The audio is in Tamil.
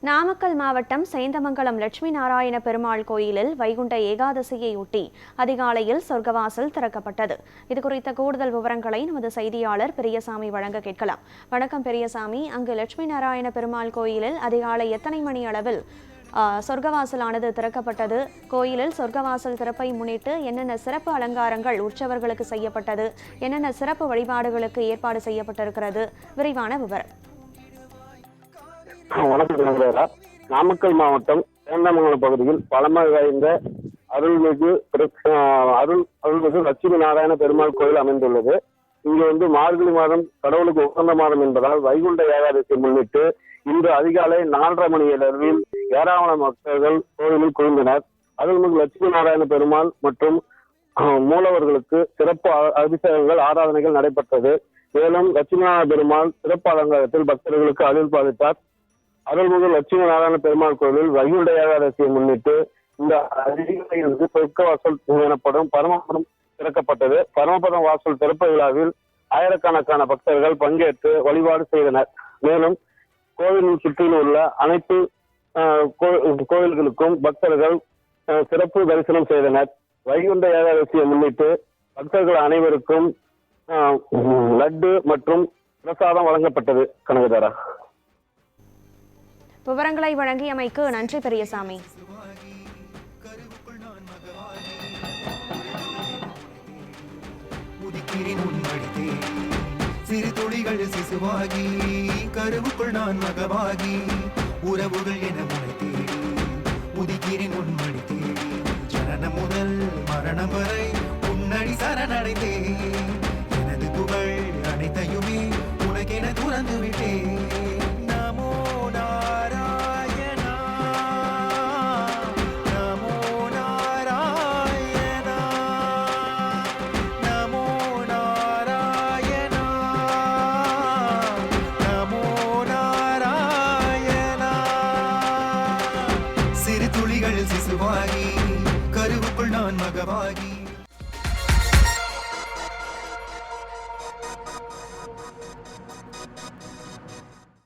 நாமக்கல் மாவட்டம் சேந்தமங்கலம் லட்சுமி நாராயண பெருமாள் கோயிலில் வைகுண்ட ஏகாதசியையொட்டி அதிகாலையில் சொர்க்கவாசல் திறக்கப்பட்டது. இதுகுறித்த கூடுதல் விவரங்களை நமது செய்தியாளர் பெரியசாமி வழங்க கேட்கலாம். வணக்கம் பெரியசாமி, அங்கு லட்சுமி நாராயண பெருமாள் கோயிலில் அதிகாலை எத்தனை மணி அளவில் சொர்க்கவாசலானது திறக்கப்பட்டது? கோயிலில் சொர்க்கவாசல் திறப்பை முன்னிட்டு என்னென்ன சிறப்பு அலங்காரங்கள் உற்சவர்களுக்கு செய்யப்பட்டது? என்னென்ன சிறப்பு வழிபாடுகளுக்கு ஏற்பாடு செய்யப்பட்டிருக்கிறது? விரிவான விவரம். வணக்கம். நாமக்கல் மாவட்டம் சேந்தமங்கலம் பகுதியில் பழமை வாய்ந்த அருள்மிகு லட்சுமி நாராயண பெருமாள் கோயில் அமைந்துள்ளது. இங்கு மார்கழி மாதம் கடவுளுக்கு உகந்த மாதம் என்பதால் வைகுண்ட ஏகாதசியை முன்னிட்டு இன்று அதிகாலை 4:30 மணி அளவில் ஏராளமான பக்தர்கள் கோயிலில் குவிந்தனர். அருள்மிகு லட்சுமி நாராயண பெருமாள் மற்றும் மூலவர்களுக்கு சிறப்பு அபிஷேகங்கள் ஆராதனைகள் நடைபெற்றது. மேலும் லட்சுமி நாராயண பெருமாள் சிறப்பு அலங்காரத்தில் பக்தர்களுக்கு அருள் பாலித்தார். அருள்மிகு லட்சுமி நாராயண பெருமாள் கோயிலில் வைகுண்ட ஏகாதசியை முன்னிட்டு இந்த அதிகாலையிலிருந்து சொர்க்க வாசல் எனப்படும் பரமபதம் திறக்கப்பட்டது. பரமபதம் வாசல் திறப்பு விழாவில் ஆயிரக்கணக்கான பக்தர்கள் பங்கேற்று வழிபாடு செய்தனர். மேலும் கோவிலின் சுற்றில் உள்ள அனைத்து கோயில்களுக்கும் பக்தர்கள் சிறப்பு தரிசனம் செய்தனர். வைகுண்ட ஏகாதசியை முன்னிட்டு பக்தர்கள் அனைவருக்கும் லட்டு மற்றும் பிரசாதம் வழங்கப்பட்டது. கனகதாரா, விவரங்களை வழங்கியமைக்கு நன்றி பெரியசாமி. சிறு துளிகள் சிசுவாகி கருவுக்குள் நான் மகவாகி உறவுகள் என முனைத்தேடி உதிக்கிறேன் உன்மடி தேடி ஜனனம் முதல் மரணம் வரை உன்னடி சரணடைந்தேன். எனது புகழ் அனைத்தையுமே உனக்கென துறந்து விட்டேன். சிறு துளிகள் சிசுவாகி கருவுக்குள் நான் மகவாகி